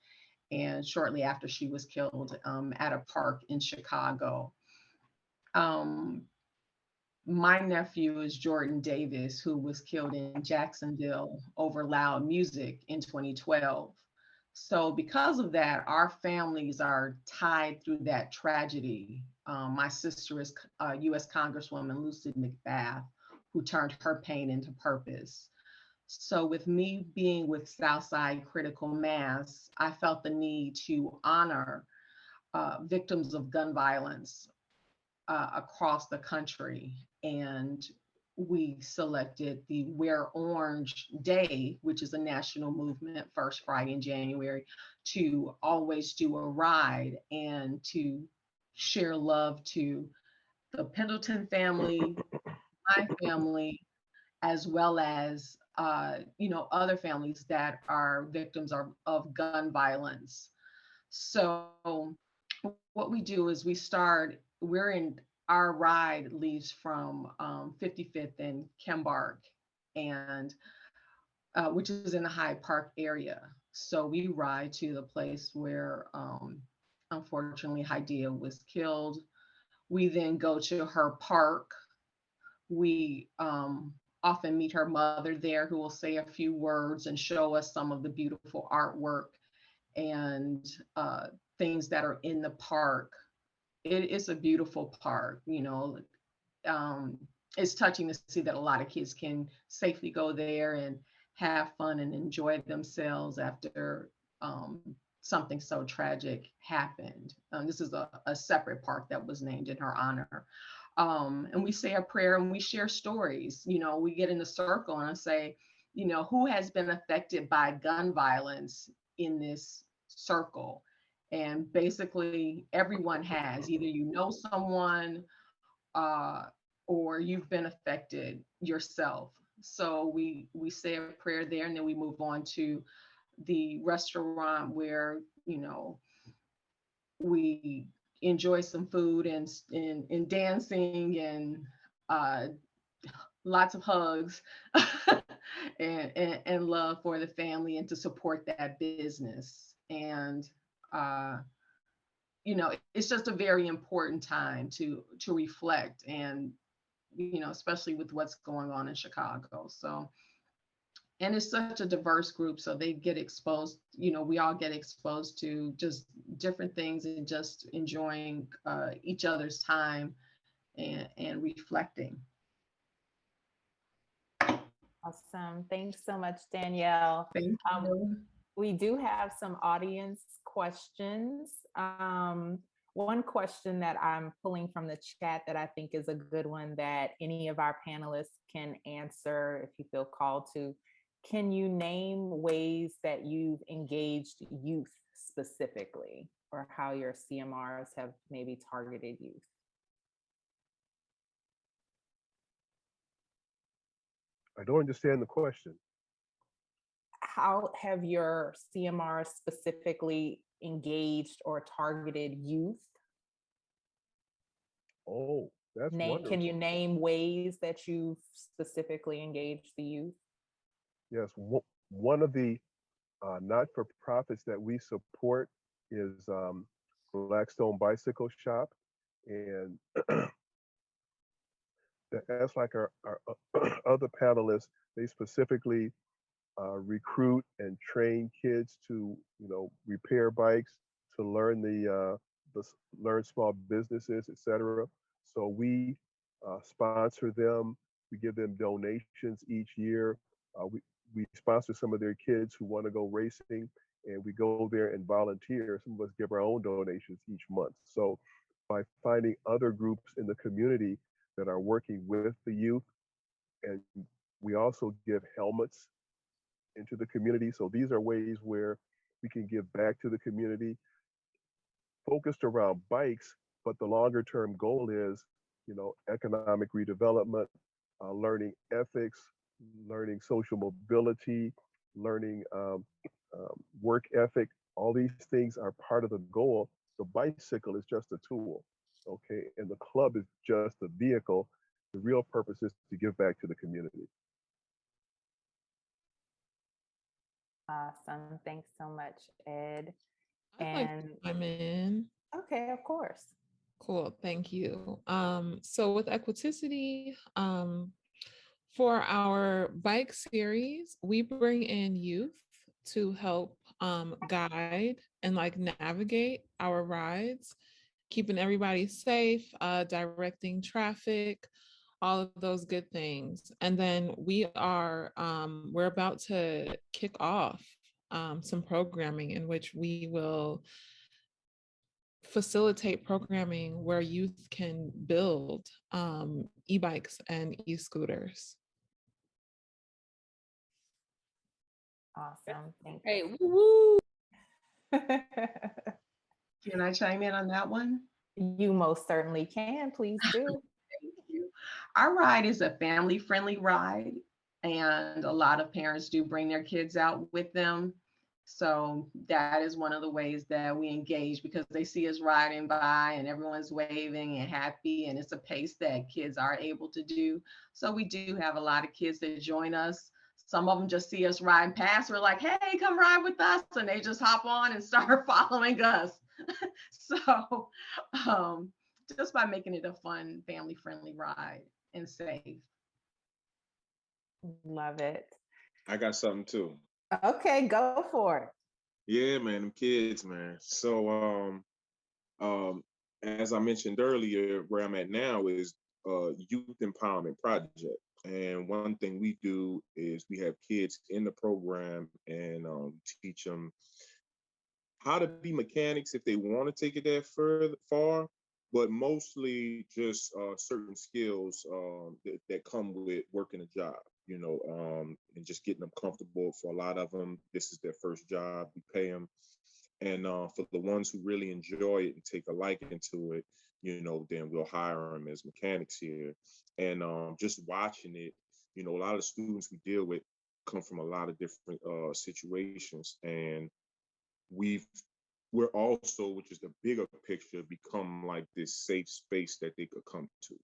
And shortly after, she was killed at a park in Chicago. My nephew is Jordan Davis, who was killed in Jacksonville over loud music in 2012. So because of that, our families are tied through that tragedy. My sister is U.S. Congresswoman Lucy McBath, who turned her pain into purpose. So with me being with Southside Critical Mass, I felt the need to honor victims of gun violence across the country. And we selected the Wear Orange Day, which is a national movement, first Friday in January, to always do a ride and to share love to the Pendleton family, my family, as well as other families that are victims of gun violence. So what we do is our ride leaves from 55th and Kembark, and which is in the Hyde Park area. So we ride to the place where unfortunately Hydea was killed. We then go to her park. We often meet her mother there, who will say a few words and show us some of the beautiful artwork and things that are in the park. It is a beautiful park, it's touching to see that a lot of kids can safely go there and have fun and enjoy themselves after something so tragic happened. This is a separate park that was named in her honor. And we say a prayer and we share stories. We get in a circle and I say, who has been affected by gun violence in this circle? And basically everyone has. Either someone or you've been affected yourself. So we say a prayer there, and then we move on to the restaurant where we enjoy some food and dancing and lots of hugs and love for the family and to support that business. And it's just a very important time to reflect, and especially with what's going on in Chicago. So, and it's such a diverse group, so they get exposed, we all get exposed to just different things and just enjoying each other's time and reflecting. Awesome. Thanks so much, Danielle. Thank you. We do have some audience questions. One question that I'm pulling from the chat that I think is a good one that any of our panelists can answer if you feel called to. Can you name ways that you've engaged youth specifically, or how your CMRs have maybe targeted youth? I don't understand the question. How have your CMRs specifically engaged or targeted youth? Oh, that's wonderful. Can you name ways that you've specifically engaged the youth? Yes, one of the not-for-profits that we support is Blackstone Bicycle Shop, and that's like our other panelists. They specifically recruit and train kids to, repair bikes, to learn learn small businesses, etc. So we sponsor them. We give them donations each year. We sponsor some of their kids who want to go racing, and we go there and volunteer. Some of us give our own donations each month. So by finding other groups in the community that are working with the youth, and we also give helmets into the community. So these are ways where we can give back to the community, focused around bikes, but the longer term goal is, economic redevelopment, learning ethics, learning social mobility, learning work ethic. All these things are part of the goal. The bicycle is just a tool, okay? And the club is just a vehicle. The real purpose is to give back to the community. Awesome. Thanks so much, Ed. I'd like to chime in. Okay, of course. Cool, thank you. So with Equiticity, for our bike series, we bring in youth to help guide and navigate our rides, keeping everybody safe, directing traffic, all of those good things. And then we're about to kick off some programming in which we will facilitate programming where youth can build e-bikes and e-scooters. Awesome. Thank Hey, you. woo! Can I chime in on that one? You most certainly can. Please do. Thank you. Our ride is a family-friendly ride, and a lot of parents do bring their kids out with them. So that is one of the ways that we engage, because they see us riding by and everyone's waving and happy, and it's a pace that kids are able to do. So we do have a lot of kids that join us. Some of them just see us riding past. We're like, hey, come ride with us. And they just hop on and start following us. So just by making it a fun, family-friendly ride and safe. Love it. I got something too. Okay, go for it. Yeah, man, them kids, man. So as I mentioned earlier, where I'm at now is youth empowerment project. And one thing we do is we have kids in the program and teach them how to be mechanics if they want to take it that far, but mostly just certain skills that come with working a job, and just getting them comfortable. For a lot of them, this is their first job. We pay them. And for the ones who really enjoy it and take a liking to it, then we'll hire them as mechanics here. And just watching it, a lot of the students we deal with come from a lot of different situations. And we're also, which is the bigger picture, become like this safe space that they could come to.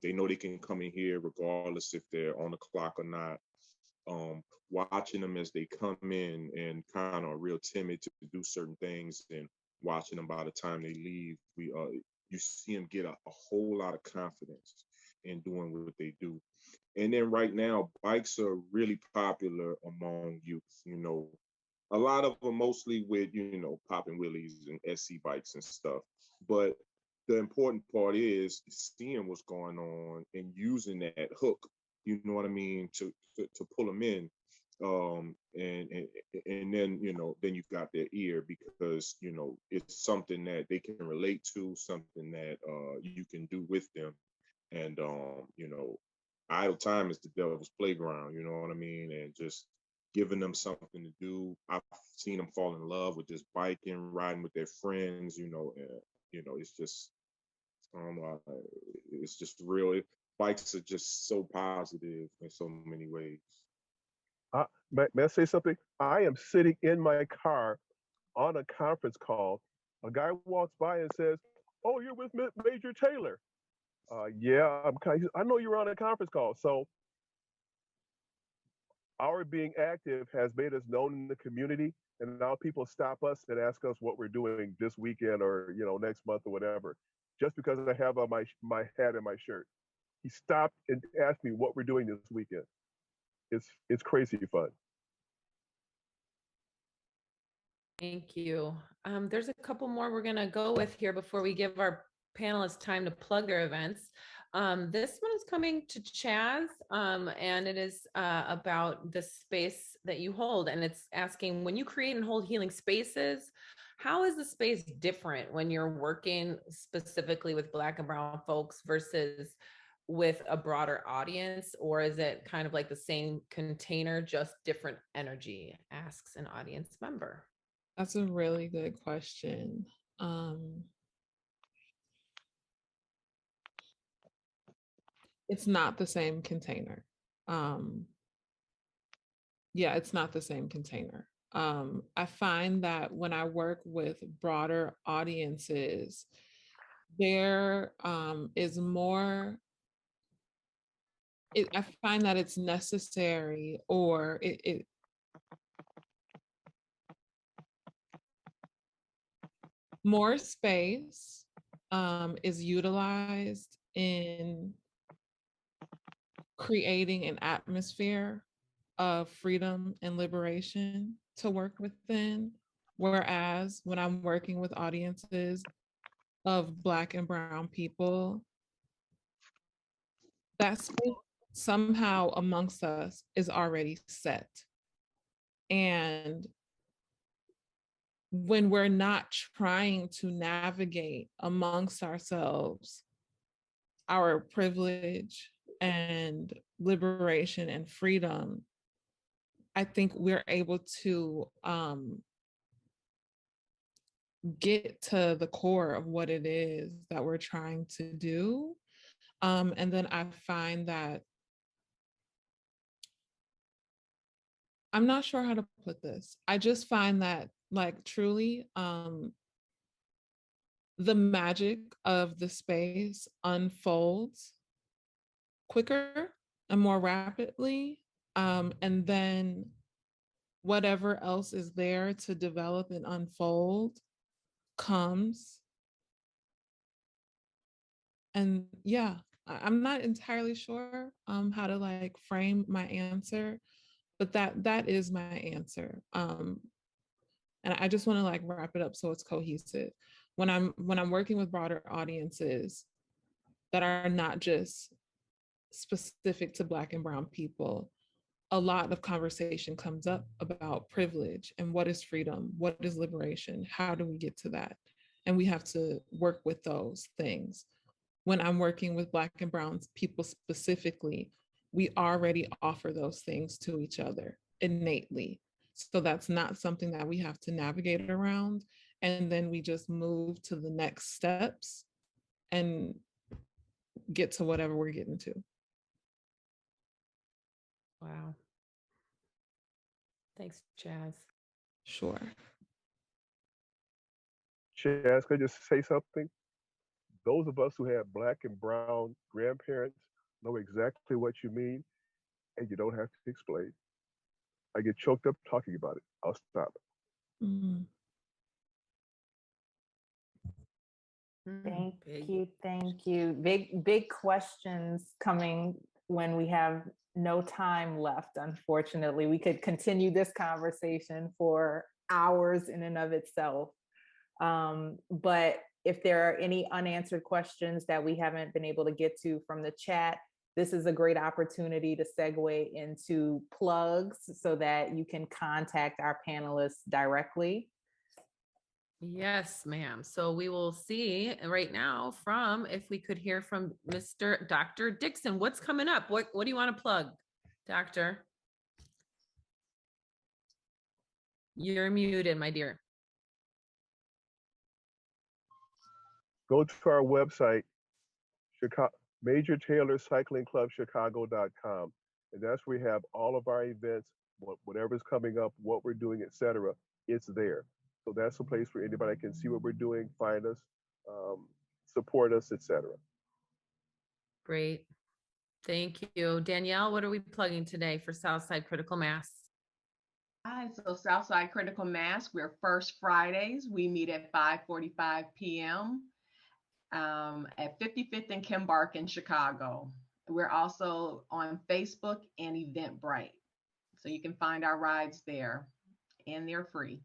They know they can come in here regardless if they're on the clock or not. Watching them as they come in and kind of real timid to do certain things, and watching them by the time they leave, you see them get a whole lot of confidence in doing what they do. And then right now, bikes are really popular among youth. A lot of them mostly with, popping wheelies and SC bikes and stuff. But the important part is seeing what's going on and using that hook, you know what I mean, to pull them in. And then then you got their ear because it's something that they can relate to, something that you can do with them. And idle time is the devil's playground, you know what I mean? And just giving them something to do. I've seen them fall in love with just biking, riding with their friends, and it's just it's just real. Bikes are just so positive in so many ways. May I say something? I am sitting in my car on a conference call. A guy walks by and says, "Oh, you're with Major Taylor." Yeah, I know you're on a conference call. So our being active has made us known in the community, and now people stop us and ask us what we're doing this weekend or next month or whatever, just because I have on my hat and my shirt. He stopped and asked me what we're doing this weekend. It's crazy fun. Thank you. There's a couple more we're gonna go with here before we give our panelists time to plug their events. This one is coming to Chaz, and it is about the space that you hold. And it's asking, when you create and hold healing spaces, how is the space different when you're working specifically with Black and Brown folks versus with a broader audience? Or is it kind of like the same container, just different energy? Asks an audience member. That's a really good question. It's not the same container. Yeah, it's not the same container. I find that when I work with broader audiences, there is more, I find that it's necessary, or it more space is utilized in creating an atmosphere of freedom and liberation to work within. Whereas when I'm working with audiences of Black and Brown people, that space somehow amongst us is already set. And when we're not trying to navigate amongst ourselves our privilege and liberation and freedom, I think we're able to get to the core of what it is that we're trying to do. And then I find that, I'm not sure how to put this. I just find that, like, truly, the magic of the space unfolds quicker and more rapidly. And then whatever else is there to develop and unfold comes. And yeah, I'm not entirely sure how to like frame my answer, but that is my answer. And I just want to like wrap it up so it's cohesive. When I'm working with broader audiences that are not just specific to Black and Brown people, a lot of conversation comes up about privilege and what is freedom, what is liberation, how do we get to that? And we have to work with those things. When I'm working with Black and Brown people specifically, we already offer those things to each other innately. So that's not something that we have to navigate around. And then we just move to the next steps and get to whatever we're getting to. Wow. Thanks, Chaz. Sure. Chaz, could I just say something? Those of us who have Black and Brown grandparents know exactly what you mean, and you don't have to explain. I get choked up talking about it. I'll stop. Mm-hmm. Thank you. Big questions coming when we have no time left, unfortunately. We could continue this conversation for hours in and of itself. But if there are any unanswered questions that we haven't been able to get to from the chat, this is a great opportunity to segue into plugs so that you can contact our panelists directly. Yes, ma'am. So we will see right now from, if we could hear from Dr. Dixon. What's coming up? What do you want to plug, Doctor? You're muted, my dear. Go to our website, Major Taylor Cycling Club Chicago.com. And that's where we have all of our events, whatever's coming up, what we're doing, etc. It's there. So that's a place where anybody can see what we're doing, find us, support us, etc. Great. Thank you. Danielle, what are we plugging today for Southside Critical Mass? Hi, so Southside Critical Mass, we're first Fridays. We meet at 5:45 p.m. At 55th and Kimbark in Chicago. We're also on Facebook and Eventbrite. So you can find our rides there, and they're free.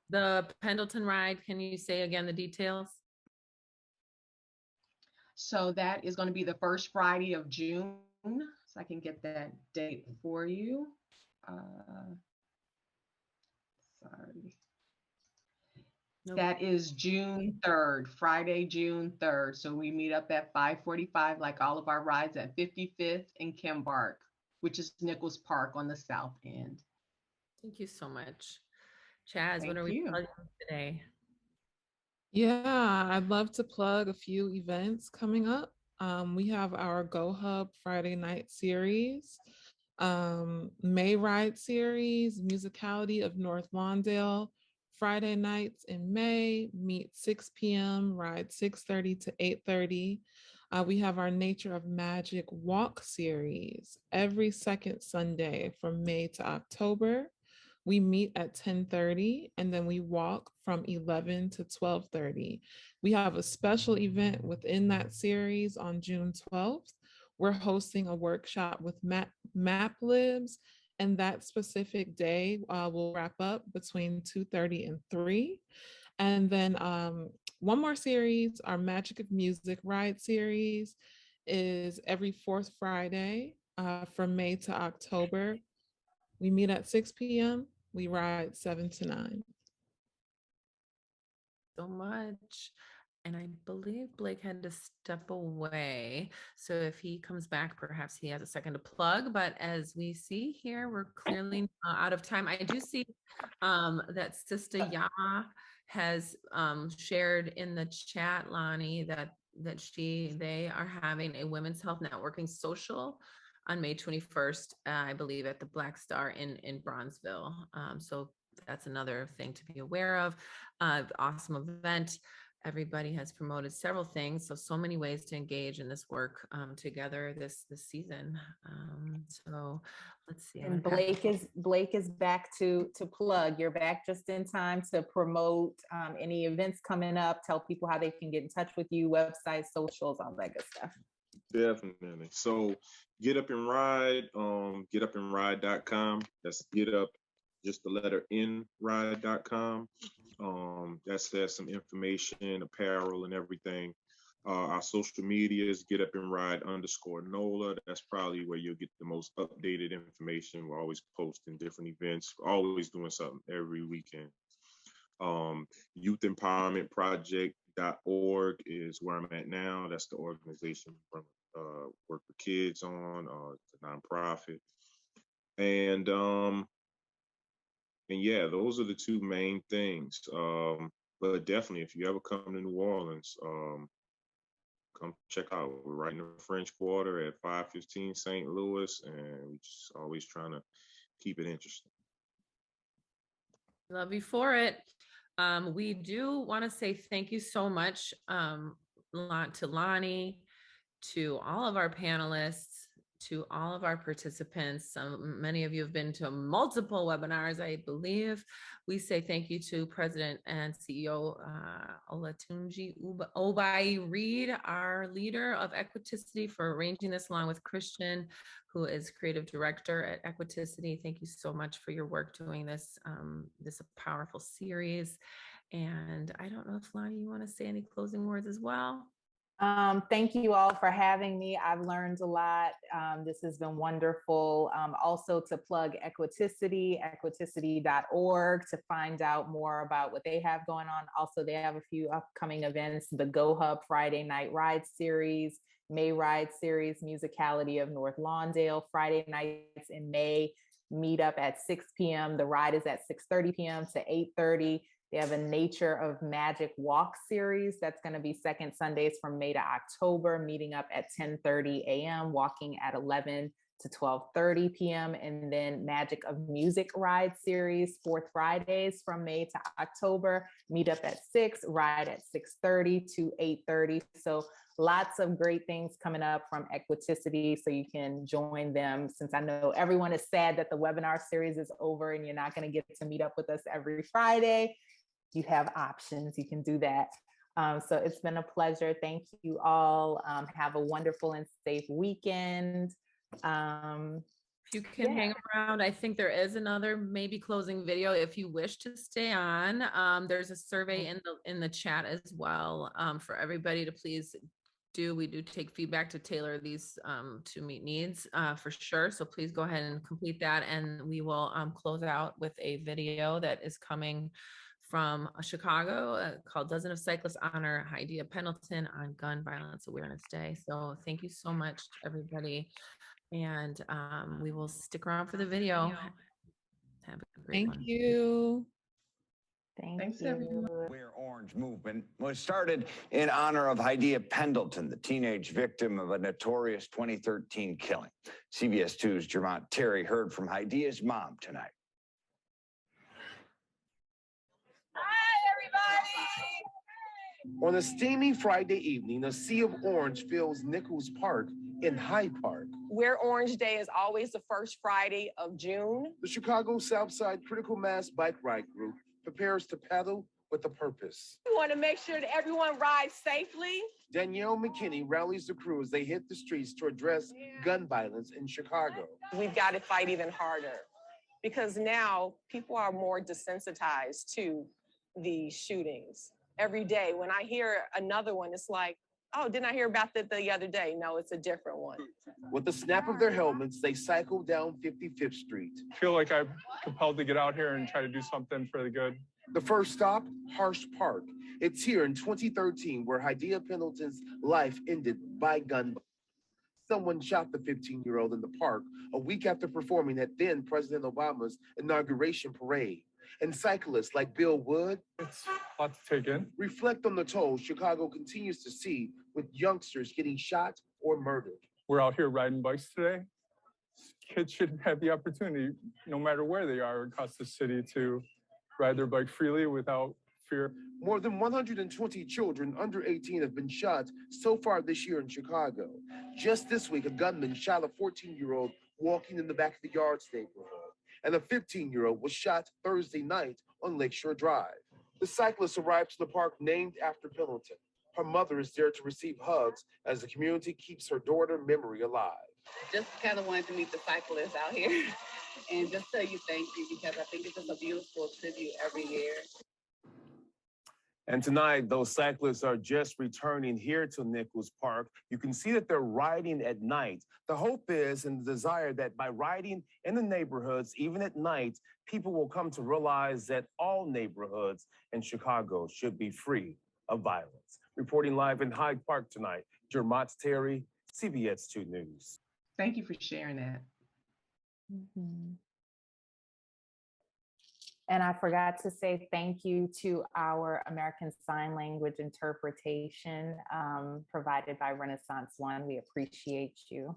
The Pendleton ride, can you say again the details? So that is going to be the first Friday of June. So I can get that date for you. Sorry. Nope. That is June 3rd, Friday, June 3rd. So we meet up at 5:45, like all of our rides, at 55th and Kimbark, which is Nichols Park on the south end. Thank you so much. Chaz, what are we plugging today? Yeah, I'd love to plug a few events coming up. We have our Go Hub Friday night series, May Ride series, Musicality of North Lawndale, Friday nights in May, meet 6 p.m., ride 6:30 to 8:30. We have our Nature of Magic walk series every second Sunday from May to October. We meet at 10:30 and then we walk from 11 to 12:30. We have a special event within that series on June 12th. We're hosting a workshop with MapLibs, and that specific day will wrap up between 2:30 and 3. And then one more series, our Magic of Music Ride series, is every fourth Friday from May to October. We meet at 6 p.m. We ride 7 to 9. So much. And I believe Blake had to step away. So if he comes back, perhaps he has a second to plug. But as we see here, we're clearly out of time. I do see that Sister Ya has shared in the chat, Lonnie, that they are having a Women's Health Networking social on May 21st, I believe, at the Black Star in Bronzeville. So that's another thing to be aware of. Awesome event. Everybody has promoted several things, so many ways to engage in this work together this season. So let's see. And Blake is back to plug. You're back just in time to promote any events coming up. Tell people how they can get in touch with you, websites, socials, all that good stuff. Definitely. So Get Up and Ride, getupandride.com. That's get up, just the letter N, ride.com. That says some information, apparel and everything. Our social media is Get Up and Ride _NOLA. That's probably where you'll get the most updated information. We're always posting different events, we're always doing something every weekend. Youth Empowerment Project.org is where I'm at now. That's the organization from work with kids on, it's a nonprofit. And yeah, those are the two main things. But definitely, if you ever come to New Orleans, come check out. We're right in the French Quarter at 515 St. Louis, and we're just always trying to keep it interesting. Love you for it. We do want to say thank you so much to Lonnie, to all of our panelists, to all of our participants. Many of you have been to multiple webinars, I believe. We say thank you to President and CEO Olatunji Obai Reed, our leader of Equiticity, for arranging this, along with Christian, who is creative director at Equiticity. Thank you so much for your work doing this, this powerful series. And I don't know if Lonnie, you want to say any closing words as well? Thank you all for having me. I've learned a lot. This has been wonderful. Also to plug Equiticity, equiticity.org to find out more about what they have going on. Also, they have a few upcoming events, the Go Hub Friday Night Ride Series, May Ride Series, Musicality of North Lawndale, Friday nights in May, meetup at 6 p.m. The ride is at 6:30 p.m. to 8:30. They have a Nature of Magic Walk series that's going to be second Sundays from May to October, meeting up at 10:30 a.m., walking at 11 to 12:30 p.m. And then Magic of Music Ride series, fourth Fridays from May to October, meet up at 6, ride at 6:30 to 8:30. So lots of great things coming up from Equiticity, so you can join them. Since I know everyone is sad that the webinar series is over and you're not going to get to meet up with us every Friday, you have options. You can do that. So it's been a pleasure. Thank you all. Have a wonderful and safe weekend. If you can hang around, I think there is another maybe closing video if you wish to stay on. There's a survey in the chat as well for everybody to please do. We do take feedback to tailor these to meet needs for sure. So please go ahead and complete that, and we will close out with a video that is coming from Chicago called "Dozen of Cyclists Honor Hydea Pendleton on Gun Violence Awareness Day." So thank you so much, everybody. And we will stick around for the video. Have a great one. Thank you. Thanks, everyone. Wear Orange movement was started in honor of Hydea Pendleton, the teenage victim of a notorious 2013 killing. CBS 2's Jermont Terry heard from Hydea's mom tonight. On a steamy Friday evening, a sea of orange fills Nichols Park in Hyde Park. Wear Orange Day is always the first Friday of June. The Chicago Southside Critical Mass Bike Ride Group prepares to pedal with a purpose. We want to make sure that everyone rides safely. Danielle McKinnie rallies the crew as they hit the streets to address gun violence in Chicago. We've got to fight even harder because now people are more desensitized to these shootings. Every day when I hear another one, it's like, oh, didn't I hear about that the other day? No, it's a different one. With the snap of their helmets, they cycle down 55th Street. I feel like I'm compelled to get out here and try to do something for the good. The first stop, Harsh Park. It's here in 2013 where Hydea Pendleton's life ended by gun. Someone shot the 15-year-old in the park a week after performing at then President Obama's inauguration parade. And cyclists like Bill Wood, it's a lot to take in, reflect on the toll Chicago continues to see with youngsters getting shot or murdered. We're out here riding bikes today. Kids should have the opportunity, no matter where they are across the city, to ride their bike freely without fear. More than 120 children under 18 have been shot so far this year in Chicago. Just this week, a gunman shot a 14-year-old walking in the back of the Yards neighborhood, and a 15-year-old was shot Thursday night on Lakeshore Drive. The cyclist arrived to the park named after Pendleton. Her mother is there to receive hugs as the community keeps her daughter's memory alive. Just kind of wanted to meet the cyclists out here and just tell you thank you, because I think it's just a beautiful tribute every year. And tonight, those cyclists are just returning here to Nichols Park. You can see that they're riding at night. The hope is and the desire that by riding in the neighborhoods, even at night, people will come to realize that all neighborhoods in Chicago should be free of violence. Reporting live in Hyde Park tonight, Jermont Terry, CBS 2 News. Thank you for sharing that. Mm-hmm. And I forgot to say thank you to our American Sign Language interpretation provided by Renaissance One. We appreciate you.